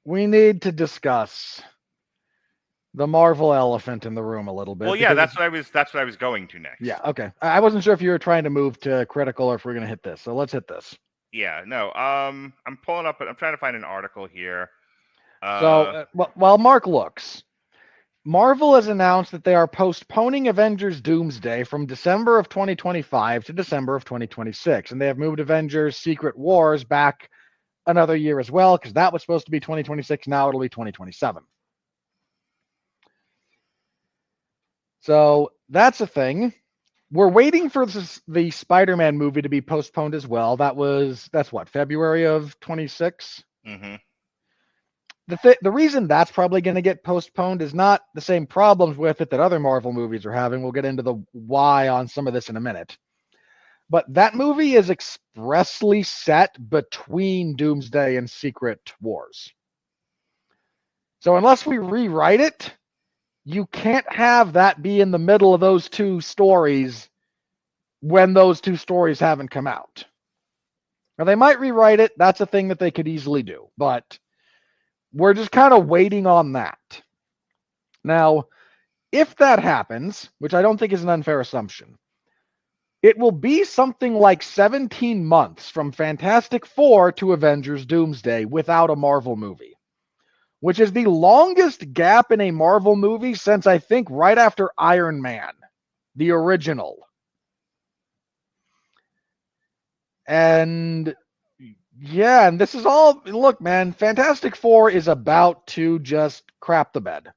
we need to discuss the Marvel elephant in the room a little Well, bit yeah, because that's what I was going to yeah, next. okay. I wasn't sure if you were trying to move to critical or if we're gonna hit this. So let's hit this. Yeah, no. I'm pulling up. I'm trying to find an article here. So Uh, while Mark looks, Marvel has announced that they are postponing Avengers Doomsday from December of 2025 to December of 2026, and they have moved Avengers Secret Wars back another year as well because that was supposed to be 2026. Now it'll be 2027. So that's a thing. We're waiting for the Spider-Man movie to be postponed as well. That's what, February of 26. mm-hmm. The reason that's probably going to get postponed is not the same problems with it that other Marvel movies are having. We'll get into the why on some of this in a minute. But that movie is expressly set between Doomsday and Secret Wars. So unless we rewrite it, you can't have that be in the middle of those two stories when those two stories haven't come out. Now they might rewrite it. That's a thing that they could easily do, but we're just kind of waiting on that. Now, if that happens, which I don't think is an unfair assumption, it will be something like 17 months from Fantastic Four to Avengers Doomsday without a Marvel movie, which is the longest gap in a Marvel movie since I think right after Iron Man, the original. And yeah, and this is all look, man, Fantastic Four is about to just crap the bed.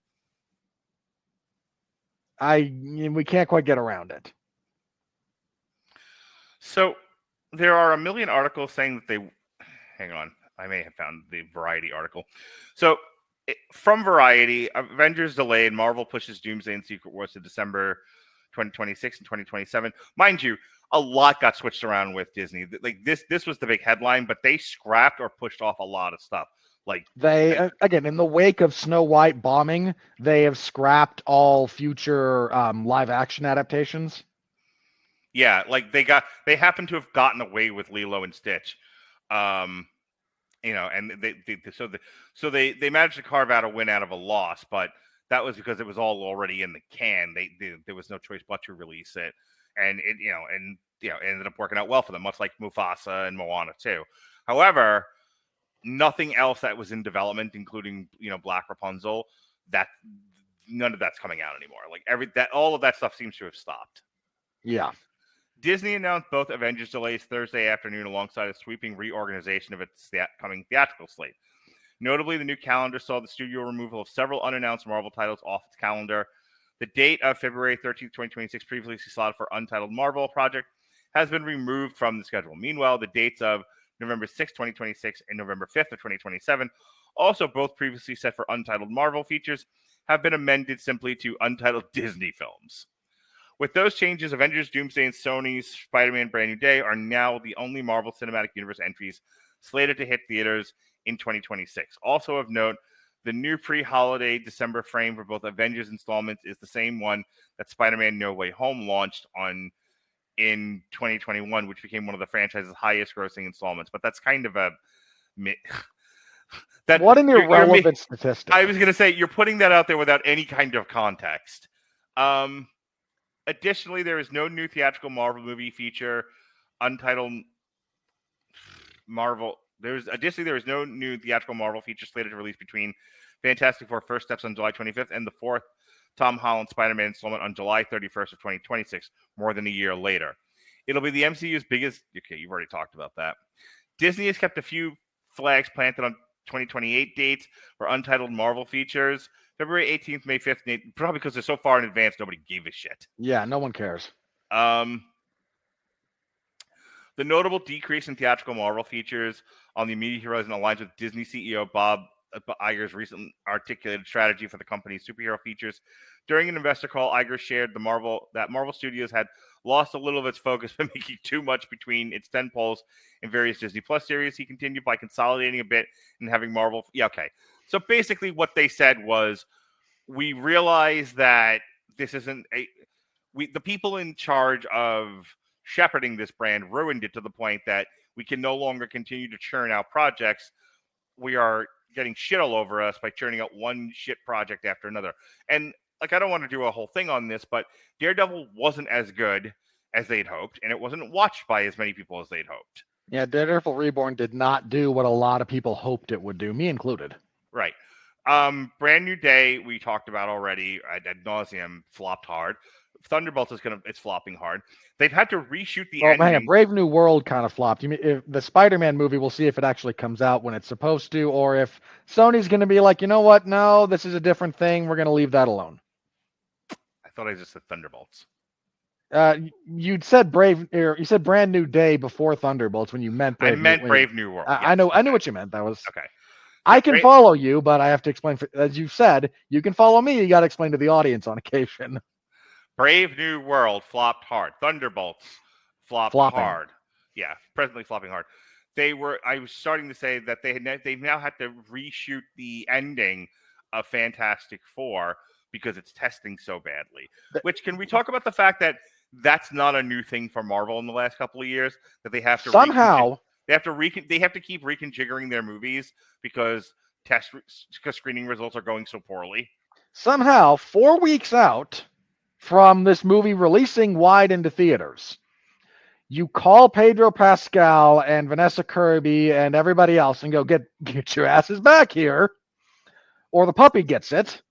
We can't quite get around it. So there are a million articles saying that they. Hang on, I may have found the Variety article. So from Variety, Avengers delayed. Marvel pushes Doomsday and Secret Wars to December 2026 and 2027. Mind you, a lot got switched around with Disney. Like this was the big headline, but they scrapped or pushed off a lot of stuff. Like They again in the wake of Snow White bombing, they have scrapped all future live action adaptations. yeah, like they happen to have gotten away with Lilo and Stitch. Um, and they managed to carve out a win out of a loss, but that was because it was all already in the can. There was no choice but to release it, and it ended up working out well for them, much like Mufasa and Moana too. However, nothing else that was in development, including Black Rapunzel, that none of that's coming out anymore. Like all of that stuff seems to have stopped. Yeah. Disney announced both Avengers delays Thursday afternoon alongside a sweeping reorganization of its coming theatrical slate. Notably, the new calendar saw the studio removal of several unannounced Marvel titles off its calendar. The date of February 13th, 2026, previously slotted for Untitled Marvel project, has been removed from the schedule. Meanwhile, the dates of November 6th, 2026 and November 5th of 2027, also both previously set for Untitled Marvel features, have been amended simply to Untitled Disney films. With those changes, Avengers, Doomsday, and Sony's Spider-Man Brand New Day are now the only Marvel Cinematic Universe entries slated to hit theaters in 2026. Also of note, the new pre-holiday December frame for both Avengers installments is the same one that Spider-Man No Way Home launched on in 2021, which became one of the franchise's highest-grossing installments. But that's kind of a that What an you're irrelevant statistic. I was going to say you're putting that out there without any kind of context. Additionally, there is no new theatrical Marvel movie feature untitled Marvel. There is no new theatrical Marvel feature slated to release between Fantastic Four First Steps on July 25th and the fourth Tom Holland Spider-Man installment on July 31st of 2026, more than a year later. It'll be the MCU's biggest. Okay, you've already talked about that. Disney has kept a few flags planted on 2028 dates for untitled Marvel features. February 18th, May 5th, probably because they're so far in advance, nobody gave a shit. Yeah, no one cares. The notable decrease in theatrical Marvel features on the immediate horizon aligns with Disney CEO Bob Iger's recent articulated strategy for the company's superhero features. During an investor call, Iger shared that Marvel Studios had lost a little of its focus by making too much between its tentpoles in various Disney Plus series. He continued by consolidating a bit and having Marvel. Yeah, okay. So basically, what they said was, we realize that this isn't the people in charge of shepherding this brand ruined it to the point that we can no longer continue to churn out projects. We are getting shit all over us by churning out one shit project after another. And like, I don't want to do a whole thing on this, but Daredevil wasn't as good as they'd hoped, and it wasn't watched by as many people as they'd hoped. Yeah, Daredevil Reborn did not do what a lot of people hoped it would do, me included. Right. Brand New Day, we talked about already ad nauseum, flopped hard. Thunderbolts it's flopping hard. They've had to reshoot the ending. Man, Brave New World kind of flopped. You mean if the Spider-Man movie, we'll see if it actually comes out when it's supposed to, or if Sony's going to be like, you know what? No, this is a different thing. We're going to leave that alone. I thought I just said Thunderbolts. You said you said Brand New Day before Thunderbolts when you meant Brave New World. Yes, I knew what you meant. That was okay. I can follow you, but I have to explain. As you said, you can follow me. You got to explain to the audience on occasion. Brave New World flopped hard. Thunderbolts flopped hard. Yeah, presently flopping hard. I was starting to say that they've now had to reshoot the ending of Fantastic Four because it's testing so badly. Which, can we talk about the fact that that's not a new thing for Marvel in the last couple of years, that they have to somehow they have to keep reconfiguring their movies because screening results are going so poorly. Somehow, 4 weeks out from this movie releasing wide into theaters, you call Pedro Pascal and Vanessa Kirby and everybody else and go, get your asses back here, or the puppy gets it,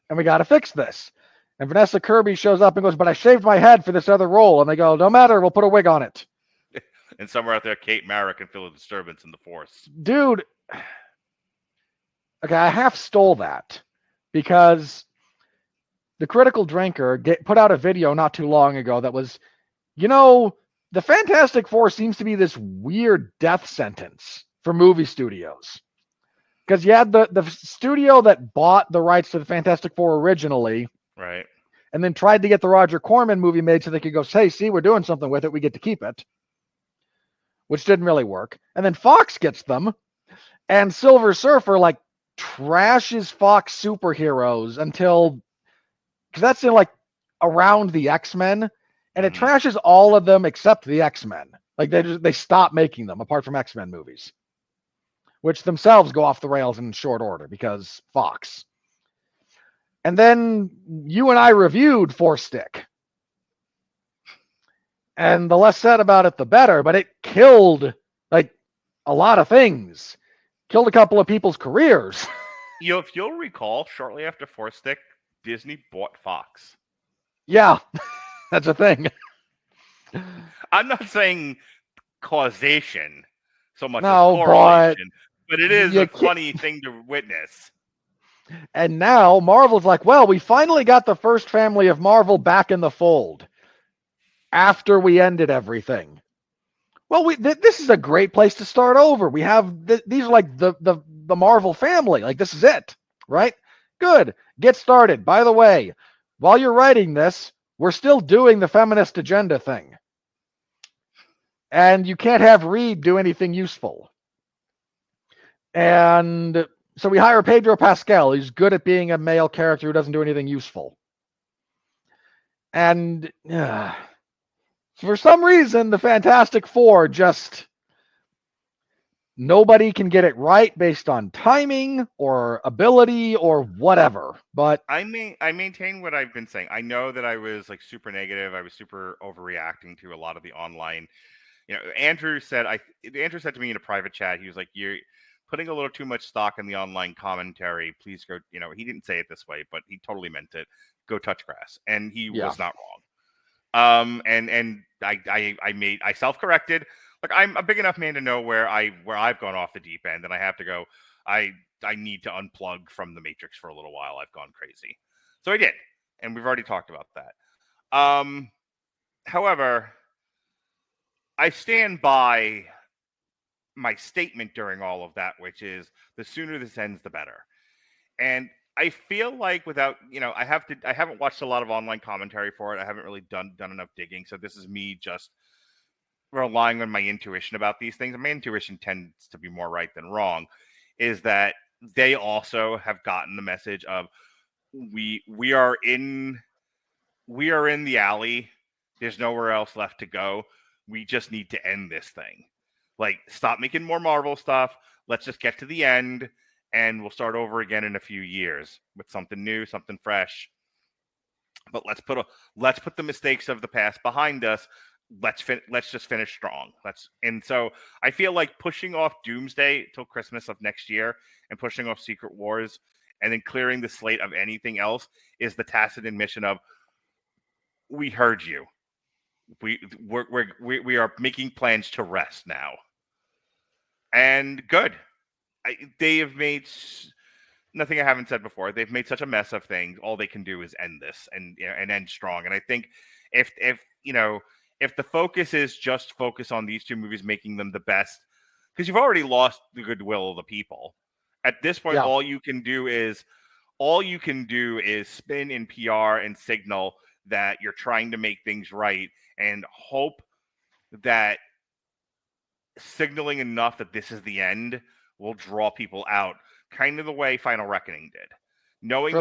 and we got to fix this. And Vanessa Kirby shows up and goes, but I shaved my head for this other role. And they go, no matter, we'll put a wig on it. And somewhere out there, Kate Mara can feel a disturbance in the Force. Dude, okay, I half stole that because the Critical Drinker put out a video not too long ago that was, the Fantastic Four seems to be this weird death sentence for movie studios. Because you had the studio that bought the rights to the Fantastic Four originally. Right. And then tried to get the Roger Corman movie made so they could go, hey, see, we're doing something with it. We get to keep it. Which didn't really work. And then Fox gets them. And Silver Surfer, trashes Fox superheroes until... Because that's in, around the X-Men. And it trashes all of them except the X-Men. They stop making them, apart from X-Men movies. Which themselves go off the rails in short order, because Fox. And then you and I reviewed Four Stick. And the less said about it, the better. But it killed, a lot of things. Killed a couple of people's careers. If you'll recall, shortly after Four Stick, Disney bought Fox. Yeah, that's a thing. I'm not saying causation so much as correlation, but it is a funny thing to witness. And now Marvel's like, well, we finally got the first family of Marvel back in the fold after we ended everything. Well, this is a great place to start over. We have these are the Marvel family. This is it, right? Good. Get started. By the way, while you're writing this, we're still doing the feminist agenda thing. And you can't have Reed do anything useful. And so we hire Pedro Pascal. He's good at being a male character who doesn't do anything useful. And for some reason, the Fantastic Four just... Nobody can get it right based on timing or ability or whatever. But I maintain what I've been saying. I know that I was super negative. I was super overreacting to a lot of the online. Andrew said to me in a private chat, he was like, "You're putting a little too much stock in the online commentary. Please go." He didn't say it this way, but he totally meant it. Go touch grass, and he was not wrong. And I self-corrected. I'm a big enough man to know where I've gone off the deep end, and I have to go. I need to unplug from the Matrix for a little while. I've gone crazy, so I did, and we've already talked about that. However, I stand by my statement during all of that, which is the sooner this ends, the better. And I feel like without, I haven't watched a lot of online commentary for it. I haven't really done enough digging, so this is me just relying on my intuition about these things. And my intuition tends to be more right than wrong. Is that they also have gotten the message of we are in the alley. There's nowhere else left to go. We just need to end this thing. Stop making more Marvel stuff. Let's just get to the end and we'll start over again in a few years with something new, something fresh. But let's put the mistakes of the past behind us. Let's just finish strong. And so I feel like pushing off Doomsday till Christmas of next year and pushing off Secret Wars and then clearing the slate of anything else is the tacit admission of we heard you. We are making plans to rest now. And good. They have made nothing I haven't said before. They've made such a mess of things. All they can do is end this and end strong. And I think if the focus is just focus on these two movies, making them the best, because you've already lost the goodwill of the people. At this point, all you can do is spin in PR and signal that you're trying to make things right and hope that signaling enough that this is the end will draw people out, kind of the way Final Reckoning did. Knowing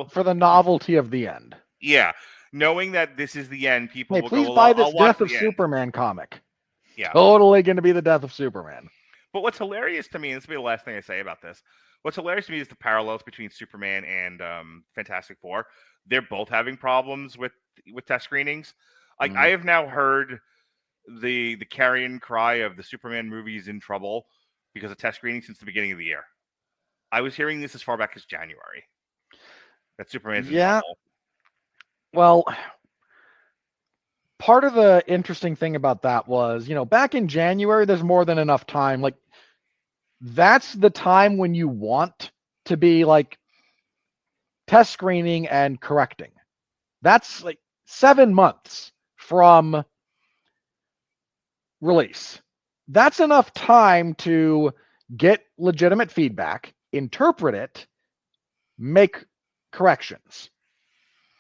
for the novelty of the end. Yeah. Knowing that this is the end, people will please go, buy this I'll Death watch of Superman comic. Yeah. Totally going to be the Death of Superman. But what's hilarious to me, and this will be the last thing I say about this, what's hilarious to me is the parallels between Superman and Fantastic Four. They're both having problems with test screenings. Like I have now heard the carrion cry of the Superman movie is in trouble because of test screening since the beginning of the year. I was hearing this as far back as January. That Superman's in trouble. Well, part of the interesting thing about that was, back in January, there's more than enough time. Like, that's the time when you want to be like test screening and correcting. That's like 7 months from release. That's enough time to get legitimate feedback, interpret it, make corrections,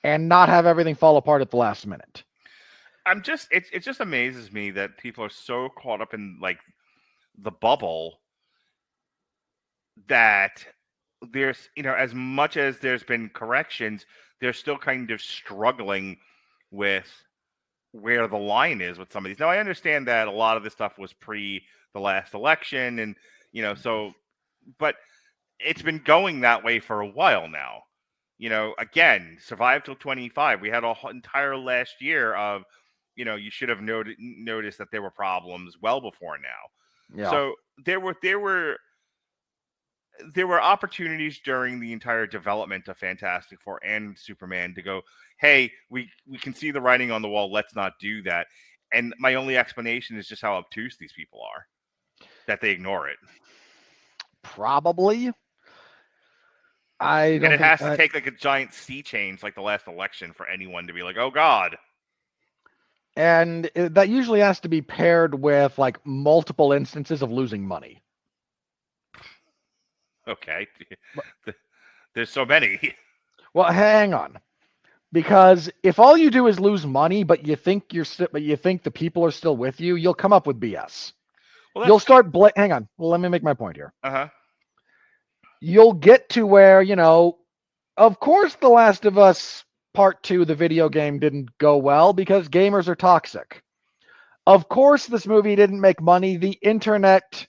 and not have everything fall apart at the last minute. It just amazes me that people are so caught up in like the bubble that there's, as much as there's been corrections, they're still kind of struggling with where the line is with some of these. Now, I understand that a lot of this stuff was pre the last election and, but it's been going that way for a while now. Again, survive till 25. We had an entire last year of, you should have noticed that there were problems well before now. Yeah. So there were opportunities during the entire development of Fantastic Four and Superman to go, hey, we can see the writing on the wall. Let's not do that. And my only explanation is just how obtuse these people are, that they ignore it. Probably. It has to take like a giant sea change like the last election for anyone to be like, oh, God. And that usually has to be paired with like multiple instances of losing money. Okay. There's so many. Well, hang on. Because if all you do is lose money, but you think the people are still with you, you'll come up with BS. Well, you'll start hang on. Well, let me make my point here. Uh-huh. You'll get to where, of course The Last of Us Part 2, the video game, didn't go well because gamers are toxic. Of course this movie didn't make money. The internet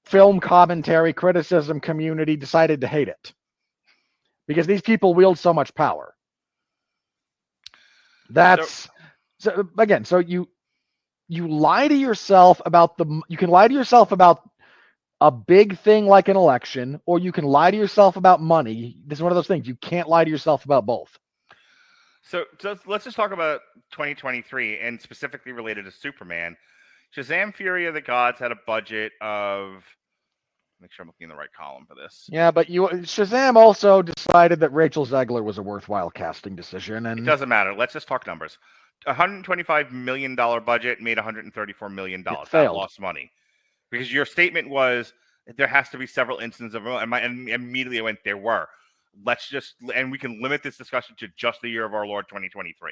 film commentary criticism community decided to hate it because these people wield so much power. So you lie to yourself about you can lie to yourself about a big thing like an election, or you can lie to yourself about money. This is one of those things. You can't lie to yourself about both. So let's just talk about 2023 and specifically related to Superman. Shazam! Fury of the Gods had a budget of... Make sure I'm looking in the right column for this. Yeah, but Shazam also decided that Rachel Zegler was a worthwhile casting decision. And it doesn't matter. Let's just talk numbers. $125 million budget made $134 million. That lost money. Because your statement was there has to be several instances of... And immediately I went, there were. And we can limit this discussion to just the year of our Lord 2023.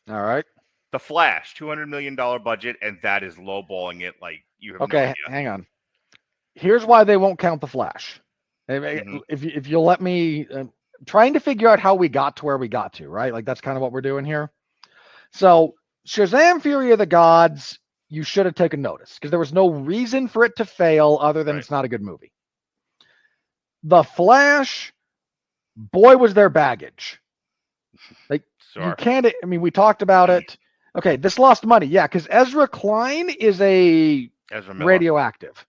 All right. The Flash, $200 million budget, and that is lowballing it like you have no idea. Hang on. Here's why they won't count the Flash. If you'll let me, trying to figure out how we got to where we got to, right? Like that's kind of what we're doing here. So Shazam! Fury of the Gods, you should have taken notice because there was no reason for it to fail other than It's not a good movie. The Flash, boy, was their baggage. Like, Sure. you can't, I mean, we talked about it. Okay, this lost money. Yeah, because Ezra Klein is a Ezra Miller. radioactive.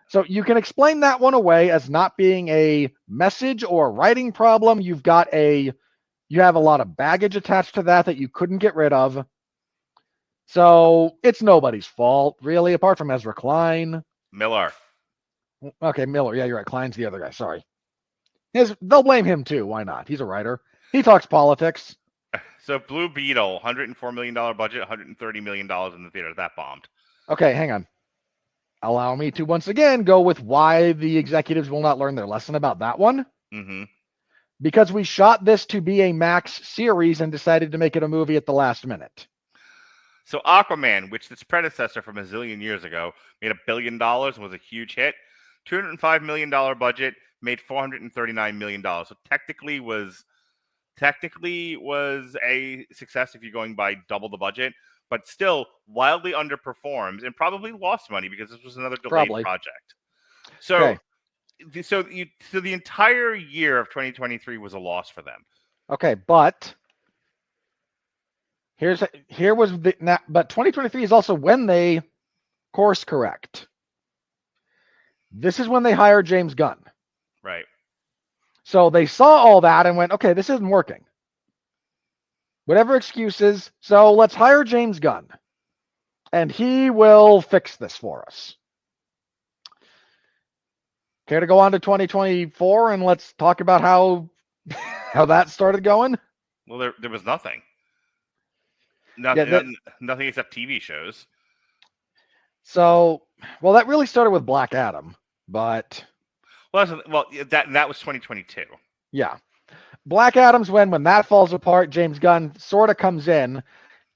So you can explain that one away as not being a message or a writing problem. You have a lot of baggage attached to that you couldn't get rid of. So it's nobody's fault, really, apart from Ezra Klein. Miller. Okay, Miller. Yeah, you're right. Klein's the other guy. Sorry. They'll blame him too. Why not? He's a writer. He talks politics. So Blue Beetle, $104 million budget, $130 million in the theater. That bombed. Okay, hang on. Allow me to once again go with why the executives will not learn their lesson about that one. Mm-hmm. Because we shot this to be a Max series and decided to make it a movie at the last minute. So Aquaman, which its predecessor from a zillion years ago, made $1 billion and was a huge hit. $205 million budget, made $439 million. So technically was a success if you're going by double the budget, but still wildly underperforms and probably lost money because this was another delayed project. So, okay. so the entire year of 2023 was a loss for them. Okay, but but 2023 is also when they course correct. This is when they hired James Gunn. Right. So they saw all that and went, okay, this isn't working. Whatever excuses, so let's hire James Gunn. And he will fix this for us. Care to go on to 2024 and let's talk about how that started going? Well, there was nothing. Nothing except TV shows. So, well, that really started with Black Adam, but... that was 2022. Yeah. Black Adam's when that falls apart, James Gunn sort of comes in,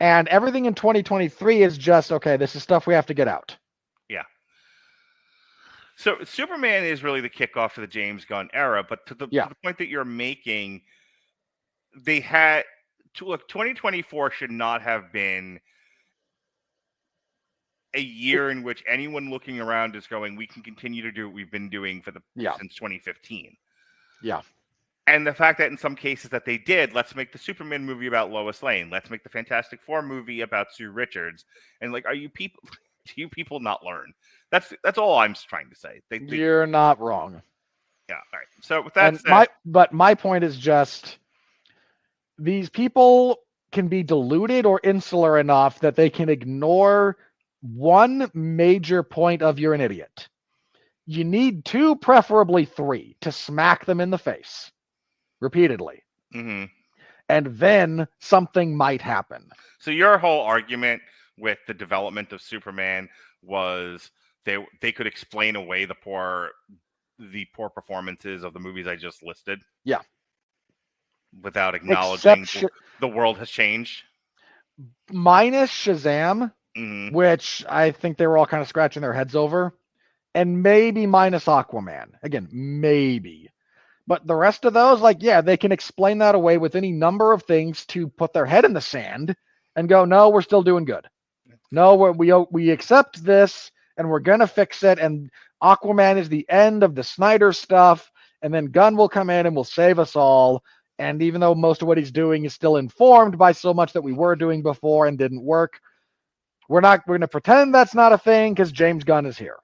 and everything in 2023 is just, okay, this is stuff we have to get out. Yeah. So Superman is really the kickoff to the James Gunn era, but to the point that you're making, they had to look. 2024 should not have been a year in which anyone looking around is going, we can continue to do what we've been doing since 2015. Yeah. And the fact that in some cases that they did, let's make the Superman movie about Lois Lane. Let's make the Fantastic Four movie about Sue Richards. And do you people not learn? That's all I'm trying to say. You're not wrong. Yeah. All right. So with that said, my point is just these people can be deluded or insular enough that they can ignore one major point of you're an idiot. You need 2, preferably 3, to smack them in the face repeatedly. Mm-hmm. And then something might happen. So your whole argument with the development of Superman was they could explain away the poor performances of the movies I just listed. Yeah. Without acknowledging the world has changed. Minus Shazam, mm-hmm. which I think they were all kind of scratching their heads over. And maybe minus Aquaman. Again, maybe. But the rest of those, they can explain that away with any number of things to put their head in the sand and go, no, we're still doing good. No, we accept this and we're going to fix it. And Aquaman is the end of the Snyder stuff. And then Gunn will come in and will save us all. And even though most of what he's doing is still informed by so much that we were doing before and didn't work, we're going to pretend that's not a thing because James Gunn is here.